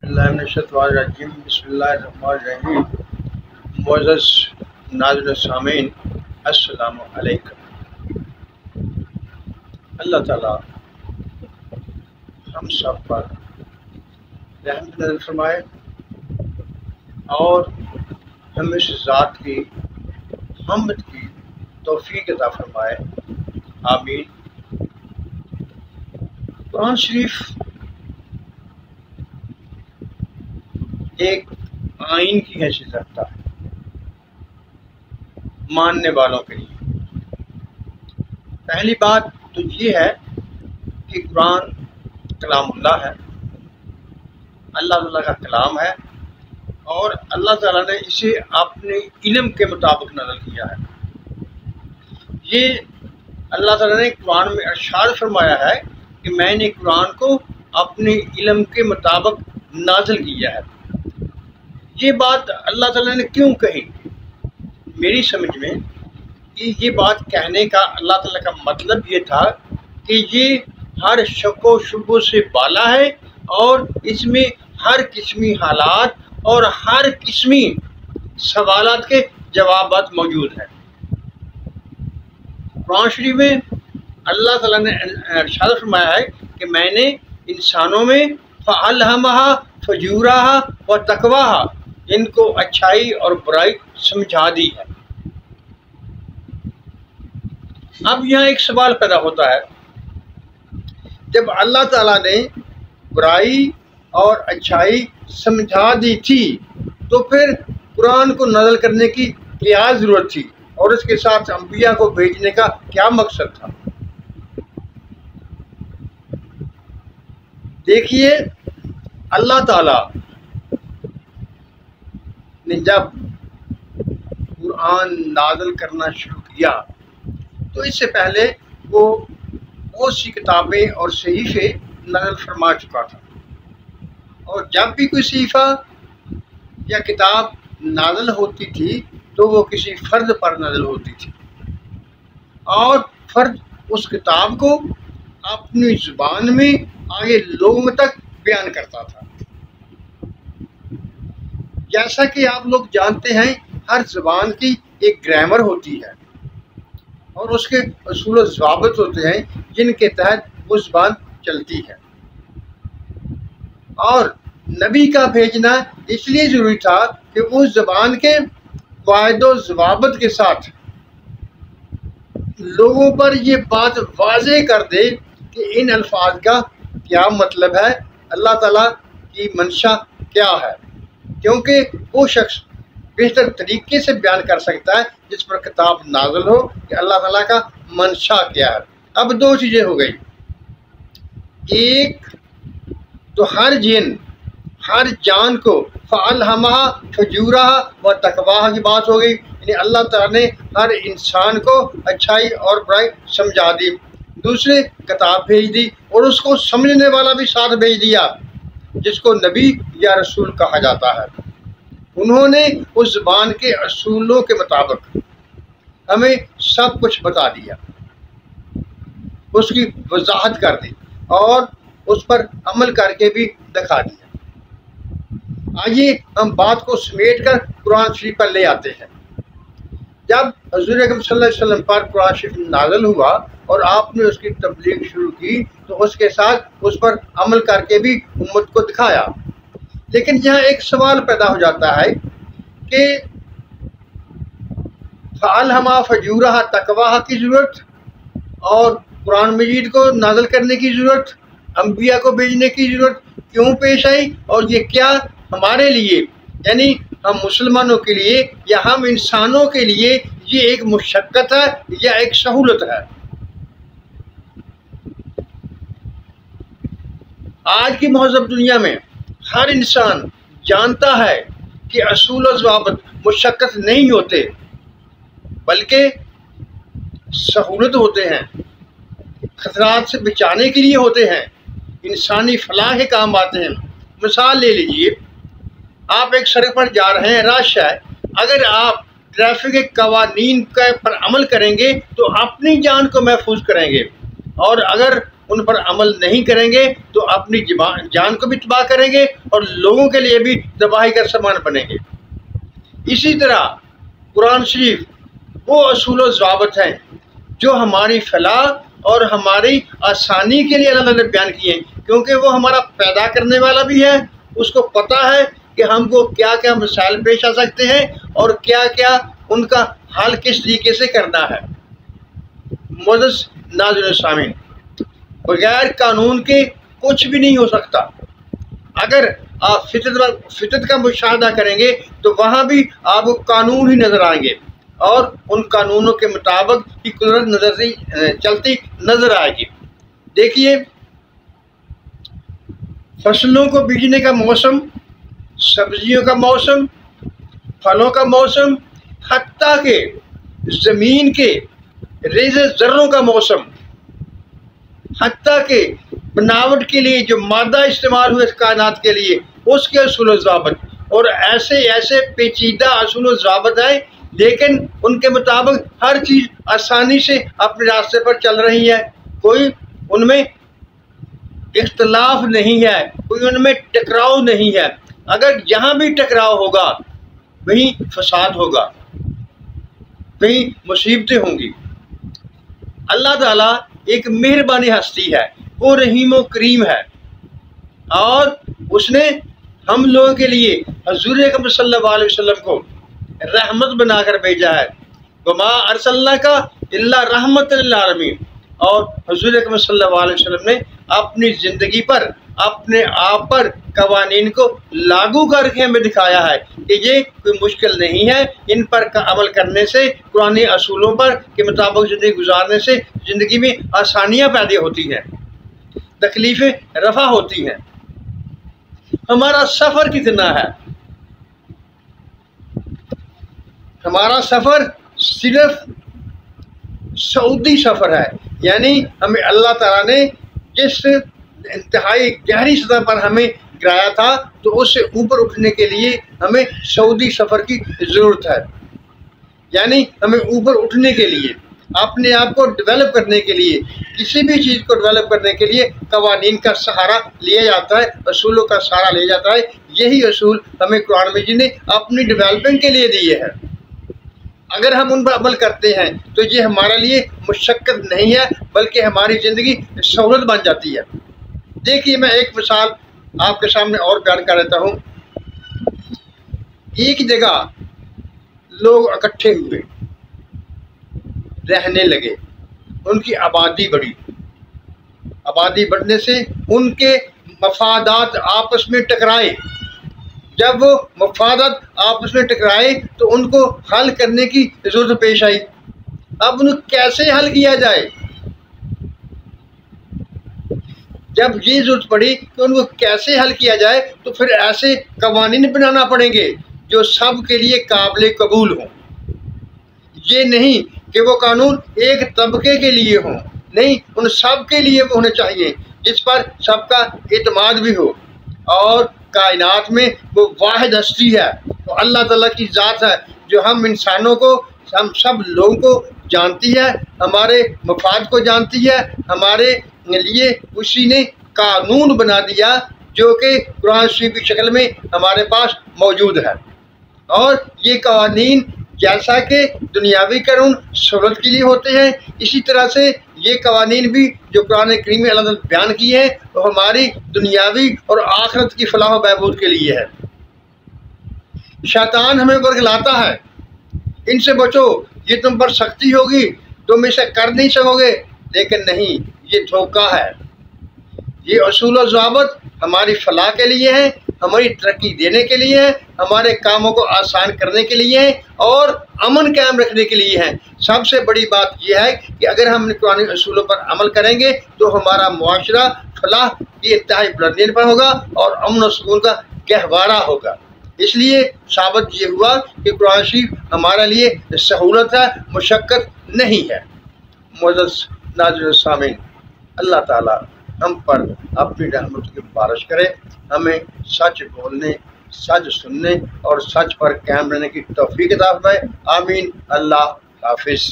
اللہ من الشیطان الرجیم بسم اللہ الرحمن الرحیم معزز ناظرین سامعین السلام علیکم۔ اللہ تعالیٰ ہم سب پر رحمت نازل فرمائے اور ہم اس ذات کی حمد کی توفیق عطا فرمائے، آمین۔ قرآن شریف ایک آئین کی حیثیت رکھتا ہے ماننے والوں کے لیے۔ پہلی بات تو یہ ہے کہ قرآن کلام اللہ ہے، اللہ تعالیٰ کا کلام ہے اور اللہ تعالیٰ نے اسے اپنے علم کے مطابق نازل کیا ہے۔ یہ اللہ تعالیٰ نے قرآن میں ارشاد فرمایا ہے کہ میں نے قرآن کو اپنے علم کے مطابق نازل کیا ہے۔ یہ بات اللہ تعالیٰ نے کیوں کہی؟ میری سمجھ میں یہ بات کہنے کا اللہ تعالیٰ کا مطلب یہ تھا کہ یہ ہر شک و شبہ سے بالا ہے اور اس میں ہر قسمی حالات اور ہر قسمی سوالات کے جوابات موجود ہیں۔ قرآن شریف میں اللہ تعالیٰ نے ارشاد فرمایا ہے کہ میں نے انسانوں میں فَأَلْهَمَهَا فُجُورَهَا وَتَقْوَاهَا ان کو اچھائی اور برائی سمجھا دی ہے۔ اب یہاں ایک سوال پیدا ہوتا ہے، جب اللہ تعالیٰ نے برائی اور اچھائی سمجھا دی تھی تو پھر قرآن کو نازل کرنے کی کیا ضرورت تھی اور اس کے ساتھ انبیاء کو بھیجنے کا کیا مقصد تھا؟ دیکھیے، اللہ تعالیٰ نے جب قرآن نازل کرنا شروع کیا تو اس سے پہلے وہ بہت سی کتابیں اور صحیفے نازل فرما چکا تھا، اور جب بھی کوئی صحیفہ یا کتاب نازل ہوتی تھی تو وہ کسی فرد پر نازل ہوتی تھی اور فرد اس کتاب کو اپنی زبان میں آگے لوگوں تک بیان کرتا تھا۔ جیسا کہ آپ لوگ جانتے ہیں، ہر زبان کی ایک گرامر ہوتی ہے اور اس کے اصول و ضوابط ہوتے ہیں جن کے تحت وہ زبان چلتی ہے، اور نبی کا بھیجنا اس لیے ضروری تھا کہ اس زبان کے قواعد و ضوابط کے ساتھ لوگوں پر یہ بات واضح کر دے کہ ان الفاظ کا کیا مطلب ہے، اللہ تعالیٰ کی منشا کیا ہے، کیونکہ وہ شخص بہتر طریقے سے بیان کر سکتا ہے جس پر کتاب نازل ہو کہ اللہ تعالیٰ کا منشا کیا ہے۔ اب دو چیزیں ہو گئی، ایک تو ہر جان کو فَأَلْهَمَهَا فُجُورَهَا وَتَقْوَاهَا کی بات ہو گئی، یعنی اللہ تعالیٰ نے ہر انسان کو اچھائی اور برائی سمجھا دی۔ دوسرے کتاب بھیج دی اور اس کو سمجھنے والا بھی ساتھ بھیج دیا جس کو نبی یا رسول کہا جاتا ہے۔ انہوں نے اس زبان کے اصولوں کے مطابق ہمیں سب کچھ بتا دیا، اس کی وضاحت کر دی اور اس پر عمل کر کے بھی دکھا دیا۔ آئیے ہم بات کو سمیٹ کر قرآن شریف پر لے آتے ہیں۔ جب حضور اکرم صلی اللہ علیہ وسلم پر قرآن شریف نازل ہوا اور آپ نے اس کی تبلیغ شروع کی تو اس کے ساتھ اس پر عمل کر کے بھی امت کو دکھایا، لیکن یہاں ایک سوال پیدا ہو جاتا ہے کہ فَأَلْهَمَهَا فُجُورَهَا تقواها کی ضرورت اور قرآن مجید کو نازل کرنے کی ضرورت، انبیاء کو بھیجنے کی ضرورت کیوں پیش آئی، اور یہ کیا ہمارے لیے، یعنی ہم مسلمانوں کے لیے یا ہم انسانوں کے لیے یہ ایک مشقت ہے یا ایک سہولت ہے؟ آج کی مہذب دنیا میں ہر انسان جانتا ہے کہ اصول و ضوابط مشقت نہیں ہوتے بلکہ سہولت ہوتے ہیں، خطرات سے بچانے کے لیے ہوتے ہیں، انسانی فلاح کے کام آتے ہیں۔ مثال لے لیجئے، آپ ایک سڑک پر جا رہے ہیں، رش ہے، اگر آپ ٹریفک کے قوانین پر عمل کریں گے تو اپنی جان کو محفوظ کریں گے، اور اگر ان پر عمل نہیں کریں گے تو اپنی جان کو بھی تباہ کریں گے اور لوگوں کے لیے بھی تباہی کا سامان بنیں گے۔ اسی طرح قرآن شریف وہ اصول و ضوابط ہیں جو ہماری فلاح اور ہماری آسانی کے لیے اللہ تعالیٰ نے بیان کیے ہیں، کیونکہ وہ ہمارا پیدا کرنے والا بھی ہے، اس کو پتہ ہے کہ ہم کو کیا کیا مسائل پیش آ سکتے ہیں اور کیا کیا ان کا حل کس طریقے سے کرنا ہے۔ معزز ناظرین سامعین، بغیر قانون کے کچھ بھی نہیں ہو سکتا۔ اگر آپ فطرت کا مشاہدہ کریں گے تو وہاں بھی آپ کو قانون ہی نظر آئیں گے اور ان قانونوں کے مطابق کی قدرت چلتی نظر آئے گی۔ دیکھیے، فصلوں کو بیجنے کا موسم، سبزیوں کا موسم، پھلوں کا موسم، حتیٰ کہ زمین کے ریزے ذروں کا موسم، حتیٰ کہ بناوٹ کے لیے جو مادہ استعمال ہوئے اس کائنات کے لیے اس کے اصول و ضوابط، اور ایسے پیچیدہ اصول و ضوابط ہیں، لیکن ان کے مطابق ہر چیز آسانی سے اپنے راستے پر چل رہی ہے، کوئی ان میں اختلاف نہیں ہے، کوئی ان میں ٹکراؤ نہیں ہے۔ اگر یہاں بھی ٹکراؤ ہوگا وہیں فساد ہوگا، وہیں مصیبتیں ہوں گی۔ اللہ تعالیٰ ایک مہربانی ہستی ہے، وہ رحیم و کریم ہے، اور اس نے ہم لوگوں کے لیے حضور اکرم صلی اللہ علیہ وسلم کو رحمت بنا کر بھیجا ہے۔ وما ارسلناک الا رحمۃ للعالمین، اور حضور اکرم صلی اللہ علیہ وسلم نے اپنی زندگی پر، اپنے آپ پر قوانین کو لاگو کر کے ہمیں دکھایا ہے کہ یہ کوئی مشکل نہیں ہے، ان پر عمل کرنے سے، قرآن اصولوں پر کے مطابق زندگی گزارنے سے زندگی میں آسانیاں پیدا ہوتی ہیں، تکلیفیں رفع ہوتی ہیں۔ ہمارا سفر کتنا ہے؟ ہمارا سفر صرف سعودی سفر ہے، یعنی ہمیں اللہ تعالیٰ نے جس انتہائی گہری سطح پر ہمیں گرایا تھا تو اس سے اوپر اٹھنے کے لیے ہمیں سعودی سفر کی ضرورت ہے، یعنی ہمیں اوپر اٹھنے کے لیے، اپنے آپ کو ڈیولپ کرنے کے لیے، کسی بھی چیز کو ڈیولپ کرنے کے لیے قوانین کا سہارا لیا جاتا ہے، اصولوں کا سہارا لیا جاتا ہے۔ یہی اصول ہمیں قرآن مجید نے اپنی ڈیولپمنٹ کے لیے دیے ہیں۔ اگر ہم ان پر عمل کرتے ہیں تو یہ ہمارے لیے مشقت نہیں ہے بلکہ ہماری زندگی سہولت بن جاتی ہے۔ دیکھیے، میں ایک مثال آپ کے سامنے اور بیان کر دیتا ہوں۔ ایک جگہ لوگ اکٹھے ہوئے، رہنے لگے، ان کی آبادی بڑھی، آبادی بڑھنے سے ان کے مفادات آپس میں ٹکرائے۔ جب وہ مفادات آپس میں ٹکرائے تو ان کو حل کرنے کی ضرورت پیش آئی۔ اب ان کو کیسے حل کیا جائے؟ جب یہ ضرورت پڑی کہ ان کو کیسے حل کیا جائے تو پھر ایسے قوانین بنانا پڑیں گے جو سب کے لیے قابل قبول ہوں۔ یہ نہیں کہ وہ قانون ایک طبقے کے لیے ہوں، نہیں، ان سب کے لیے وہ ہونے چاہیے جس پر سب کا اعتماد بھی ہو۔ اور کائنات میں وہ واحد ہستی ہے، تو اللہ تعالیٰ کی ذات ہے جو ہم انسانوں کو، ہم سب لوگوں کو جانتی ہے، ہمارے مفاد کو جانتی ہے، ہمارے لیے اسی نے قانون بنا دیا جو کہ قرآن شریف کی شکل میں ہمارے پاس موجود ہے۔ اور یہ قوانین جیسا کہ دنیاوی قانون سہولت کے لیے ہوتے ہیں، اسی طرح سے یہ قوانین بھی جو قرآن کریم میں اللہ تعالیٰ نے بیان کیے ہیں وہ ہماری دنیاوی اور آخرت کی فلاح و بہبود کے لیے ہے۔ شیطان ہمیں ورگلاتا ہے، ان سے بچو، یہ تم پر سختی ہوگی، تم اسے کر نہیں سکو گے، لیکن نہیں، یہ دھوکہ ہے۔ یہ اصول و ضوابط ہماری فلاح کے لیے ہیں، ہماری ترقی دینے کے لیے ہیں، ہمارے کاموں کو آسان کرنے کے لیے ہیں اور امن قائم رکھنے کے لیے ہیں۔ سب سے بڑی بات یہ ہے کہ اگر ہم قرآن اصولوں پر عمل کریں گے تو ہمارا معاشرہ فلاح کی انتہائی بلندی پر ہوگا اور امن و سکون کا گہوارہ ہوگا۔ اس لیے ثابت یہ ہوا کہ قرآن شریف ہمارے لیے سہولت ہے، مشقت نہیں ہے۔ معزز ناظرین سامعین، اللہ تعالیٰ ہم پر اپنی رحمت کی بارش کرے، ہمیں سچ بولنے، سچ سننے اور سچ پر قائم رہنے کی توفیق عطا فرمائے۔ آمین۔ اللہ حافظ۔